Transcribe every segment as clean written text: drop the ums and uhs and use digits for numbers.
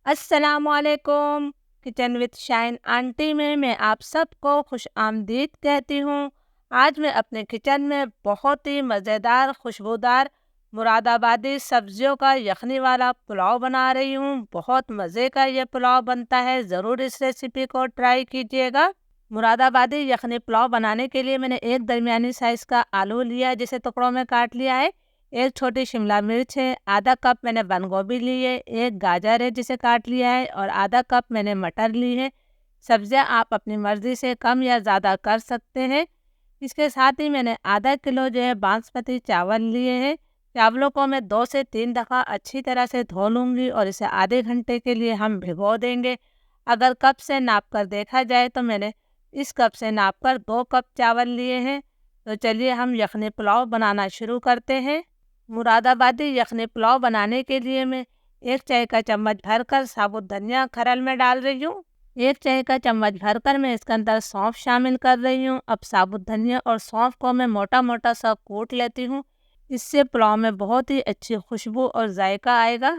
अस्सलामुअलैकुम। Kitchen with shine aunty में मैं आप सबको खुश आमदीद कहती हूँ। आज मैं अपने किचन में बहुत ही मज़ेदार खुशबूदार मुरादाबादी सब्जियों का यखनी वाला पुलाव बना रही हूँ। बहुत मज़े का ये पुलाव बनता है, ज़रूर इस रेसिपी को ट्राई कीजिएगा। मुरादाबादी यखनी पुलाव बनाने के लिए मैंने एक दरमियानी साइज़ का आलू लिया, जिसे टुकड़ों में काट लिया है। एक छोटी शिमला मिर्च है, आधा कप मैंने बंद गोभी ली है, एक गाजर है जिसे काट लिया है और आधा कप मैंने मटर ली है। सब्जियां आप अपनी मर्ज़ी से कम या ज़्यादा कर सकते हैं। इसके साथ ही मैंने आधा किलो जो है बासमती चावल लिए हैं। चावलों को मैं 2 से 3 दफ़ा अच्छी तरह से धो लूँगी और इसे आधे घंटे के लिए हम भिगो देंगे। अगर कप से नाप कर देखा जाए तो मैंने इस कप से नाप कर 2 कप चावल लिए हैं। तो चलिए हम यखनी पुलाव बनाना शुरू करते हैं। मुरादाबादी यखनी पुलाव बनाने के लिए मैं 1 चाय का चम्मच भरकर साबुत धनिया खरल में डाल रही हूँ। 1 चाय का चम्मच भरकर मैं इसके अंदर सौंफ शामिल कर रही हूँ। अब साबुत धनिया और सौंफ को मैं मोटा मोटा सा कूट लेती हूँ। इससे पुलाव में बहुत ही अच्छी खुशबू और जायका आएगा।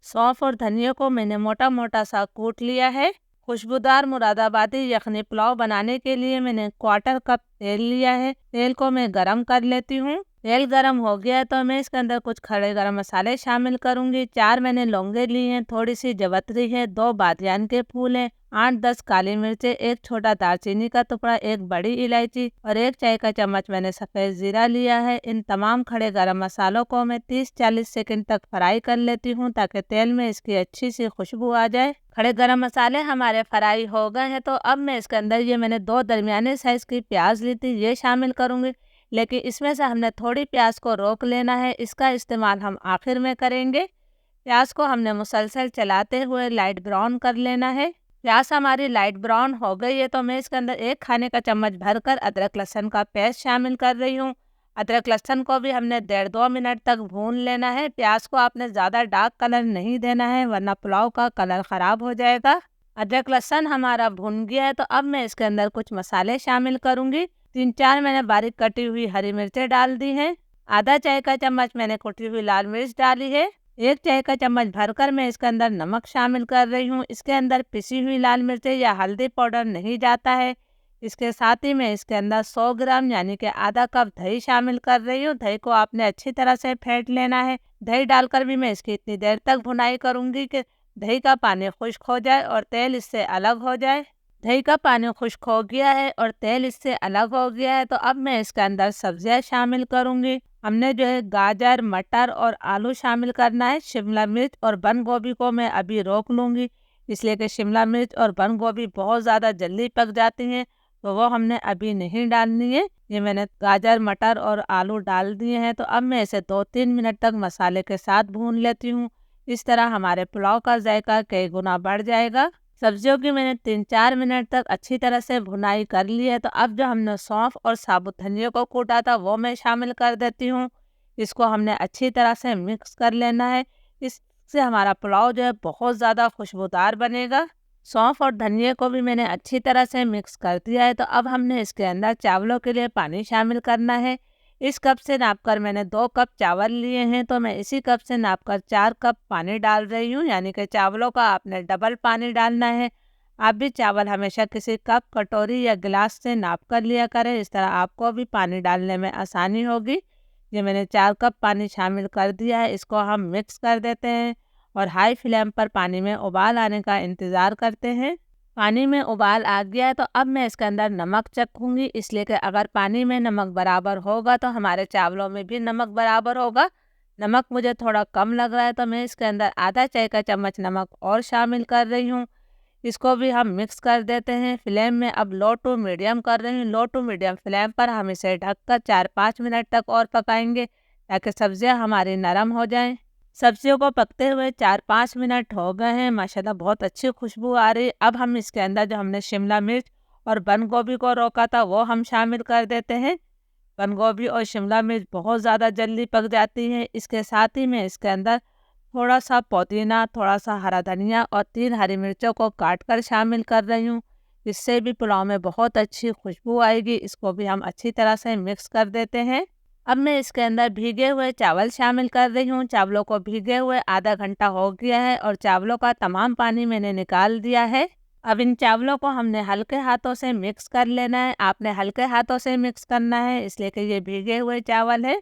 सौंफ और धनिया को मैंने मोटा मोटा सा कूट लिया है। खुशबूदार मुरादाबादी यखनी पुलाव बनाने के लिए मैंने 1/4 कप तेल लिया है। तेल को मैं गरम कर लेती हूँ। तेल गरम हो गया तो मैं इसके अंदर कुछ खड़े गरम मसाले शामिल करूंगी। 4 मैंने लौंगे ली हैं, थोड़ी सी जवतरी है, 2 बादियान के फूल हैं, 8-10 काली मिर्चें, एक छोटा दालचीनी का टुकड़ा, एक बड़ी इलायची और 1 चाय का चम्मच मैंने सफ़ेद ज़ीरा लिया है। इन तमाम खड़े गरम मसालों को मैं 30-40 सेकंड तक फ्राई कर लेती हूँ ताकि तेल में इसकी अच्छी सी खुशबू आ जाए। खड़े गरम मसाले हमारे फ्राई हो गए हैं तो अब मैं इसके अंदर ये मैंने 2 दरमियाने साइज़ की प्याज ली थी, ये शामिल करूँगी। लेकिन इसमें से हमने थोड़ी प्याज को रोक लेना है, इसका इस्तेमाल हम आखिर में करेंगे। प्याज को हमने मुसलसल चलाते हुए लाइट ब्राउन कर लेना है। प्याज हमारी लाइट ब्राउन हो गई है तो मैं इसके अंदर 1 खाने का चम्मच भरकर अदरक लहसुन का पेस्ट शामिल कर रही हूँ। अदरक लहसुन को भी हमने 1.5-2 मिनट तक भून लेना है। प्याज को आपने ज़्यादा डार्क कलर नहीं देना है, वरना पुलाव का कलर ख़राब हो जाएगा। अदरक लहसुन हमारा भुन गया है तो अब मैं इसके अंदर कुछ मसाले शामिल करूँगी। 3-4 मैंने बारीक कटी हुई हरी मिर्चें डाल दी हैं। आधा चाय का चम्मच मैंने कुटी हुई लाल मिर्च डाली है। 1 चाय का चम्मच भरकर मैं इसके अंदर नमक शामिल कर रही हूँ। इसके अंदर पिसी हुई लाल मिर्चें या हल्दी पाउडर नहीं जाता है। इसके साथ ही मैं इसके अंदर 100 ग्राम यानी कि आधा कप दही शामिल कर रही हूँ। दही को आपने अच्छी तरह से फेंट लेना है। दही डालकर भी मैं इसकी इतनी देर तक भुनाई करूँगी कि दही का पानी खुश्क हो जाए और तेल इससे अलग हो जाए। दही का पानी खुश्क हो गया है और तेल इससे अलग हो गया है तो अब मैं इसके अंदर सब्जियां शामिल करूंगी। हमने जो है गाजर, मटर और आलू शामिल करना है। शिमला मिर्च और बंद गोभी को मैं अभी रोक लूंगी, इसलिए कि शिमला मिर्च और बंद गोभी बहुत ज़्यादा जल्दी पक जाती हैं, तो वो हमने अभी नहीं डालनी है। ये मैंने गाजर, मटर और आलू डाल दिए हैं तो अब मैं इसे 2-3 मिनट तक मसाले के साथ भून लेती हूँ। इस तरह हमारे पुलाव का जायका कई गुना बढ़ जाएगा। सब्जियों की मैंने 3-4 मिनट तक अच्छी तरह से भुनाई कर ली है तो अब जो हमने सौंफ और साबुत धनिया को कूटा था वो मैं शामिल कर देती हूँ। इसको हमने अच्छी तरह से मिक्स कर लेना है। इससे हमारा पुलाव जो है बहुत ज़्यादा खुशबूदार बनेगा। सौंफ और धनिया को भी मैंने अच्छी तरह से मिक्स कर दिया है तो अब हमने इसके अंदर चावलों के लिए पानी शामिल करना है। इस कप से नापकर मैंने 2 कप चावल लिए हैं तो मैं इसी कप से नापकर 4 कप पानी डाल रही हूँ, यानी कि चावलों का आपने डबल पानी डालना है। आप भी चावल हमेशा किसी कप, कटोरी या गिलास से नाप कर लिया करें, इस तरह आपको भी पानी डालने में आसानी होगी। ये मैंने 4 कप पानी शामिल कर दिया है। इसको हम मिक्स कर देते हैं और हाई फ्लेम पर पानी में उबाल आने का इंतज़ार करते हैं। पानी में उबाल आ गया है तो अब मैं इसके अंदर नमक चखूंगी, इसलिए कि अगर पानी में नमक बराबर होगा तो हमारे चावलों में भी नमक बराबर होगा। नमक मुझे थोड़ा कम लग रहा है तो मैं इसके अंदर आधा चाय का चम्मच नमक और शामिल कर रही हूँ। इसको भी हम मिक्स कर देते हैं। फ्लेम में अब लो टू मीडियम कर रही हूँ। लो टू मीडियम फ्लेम पर हम इसे ढककर 4-5 मिनट तक और पकाएंगे ताकि सब्जियाँ हमारी नरम हो जाएं। सब्जियों को पकते हुए 4-5 मिनट हो गए हैं। माशाल्लाह बहुत अच्छी खुशबू आ रही। अब हम इसके अंदर जो हमने शिमला मिर्च और बंद गोभी को रोका था वो हम शामिल कर देते हैं। बंद गोभी और शिमला मिर्च बहुत ज़्यादा जल्दी पक जाती हैं। इसके साथ ही मैं इसके अंदर थोड़ा सा पुदीना, थोड़ा सा हरा धनिया और 3 हरी मिर्चों को काट कर शामिल कर रही हूँ। इससे भी पुलाव में बहुत अच्छी खुशबू आएगी। इसको भी हम अच्छी तरह से मिक्स कर देते हैं। अब मैं इसके अंदर भीगे हुए चावल शामिल कर रही हूँ। चावलों को भीगे हुए आधा घंटा हो गया है और चावलों का तमाम पानी मैंने निकाल दिया है। अब इन चावलों को हमने हल्के हाथों से मिक्स कर लेना है। आपने हल्के हाथों से मिक्स करना है इसलिए कि ये भीगे हुए चावल है।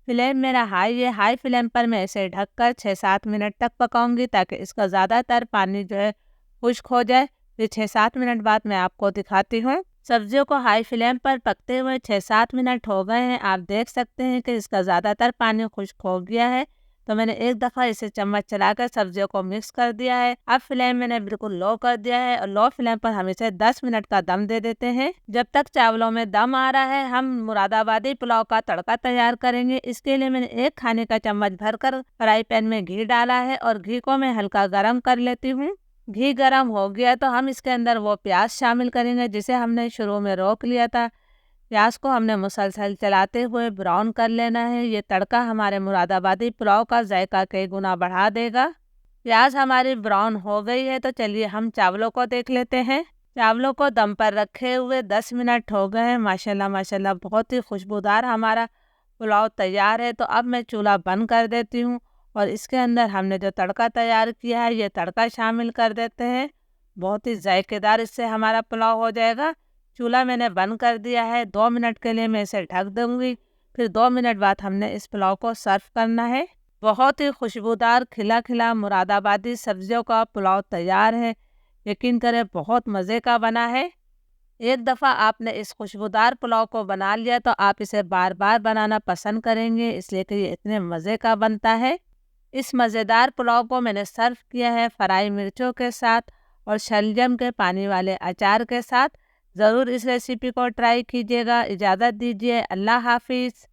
फ्लेम मेरा हाई है। हाई फ्लेम पर मैं इसे ढककर 6-7 मिनट तक पकाऊंगी ताकि इसका ज़्यादातर पानी जो है खुश्क हो जाए। फिर 6-7 मिनट बाद मैं आपको दिखाती हूँ। सब्जियों को हाई फ्लेम पर पकते हुए 6-7 मिनट हो गए हैं। आप देख सकते हैं कि इसका ज़्यादातर पानी खुश्क हो गया है। तो मैंने एक दफ़ा इसे चम्मच चलाकर सब्जियों को मिक्स कर दिया है। अब फ्लेम मैंने बिल्कुल लो कर दिया है और लो फ्लेम पर हम इसे 10 मिनट का दम दे देते हैं। जब तक चावलों में दम आ रहा है हम मुरादाबादी पुलाव का तड़का तैयार करेंगे। इसके लिए मैंने 1 खाने का चम्मच भरकर फ्राई पैन में घी डाला है और घी को मैं हल्का गर्म कर लेती हूँ। घी गर्म हो गया तो हम इसके अंदर वो प्याज शामिल करेंगे जिसे हमने शुरू में रोक लिया था। प्याज को हमने मुसलसल चलाते हुए ब्राउन कर लेना है। ये तड़का हमारे मुरादाबादी पुलाव का जायका कई गुना बढ़ा देगा। प्याज हमारी ब्राउन हो गई है तो चलिए हम चावलों को देख लेते हैं। चावलों को दम पर रखे हुए 10 मिनट हो गए हैं। माशाल्लाह माशाल्लाह बहुत ही खुशबूदार हमारा पुलाव तैयार है। तो अब मैं चूल्हा बंद कर देती हूँ और इसके अंदर हमने जो तड़का तैयार किया है ये तड़का शामिल कर देते हैं। बहुत ही जायकेदार इससे हमारा पुलाव हो जाएगा। चूल्हा मैंने बंद कर दिया है। 2 मिनट के लिए मैं इसे ढक दूंगी। फिर 2 मिनट बाद हमने इस पुलाव को सर्व करना है। बहुत ही खुशबूदार खिला खिला मुरादाबादी सब्जियों का पुलाव तैयार है। यकीन करें बहुत मज़े का बना है। एक दफ़ा आपने इस खुशबूदार पुलाव को बना लिया तो आप इसे बार बार बनाना पसंद करेंगे इसलिए कि ये इतने मज़े का बनता है। इस मज़ेदार पुलाव को मैंने सर्व किया है फ्राई मिर्चों के साथ और शलजम के पानी वाले अचार के साथ। ज़रूर इस रेसिपी को ट्राई कीजिएगा। इजाज़त दीजिए। अल्लाह हाफिज़।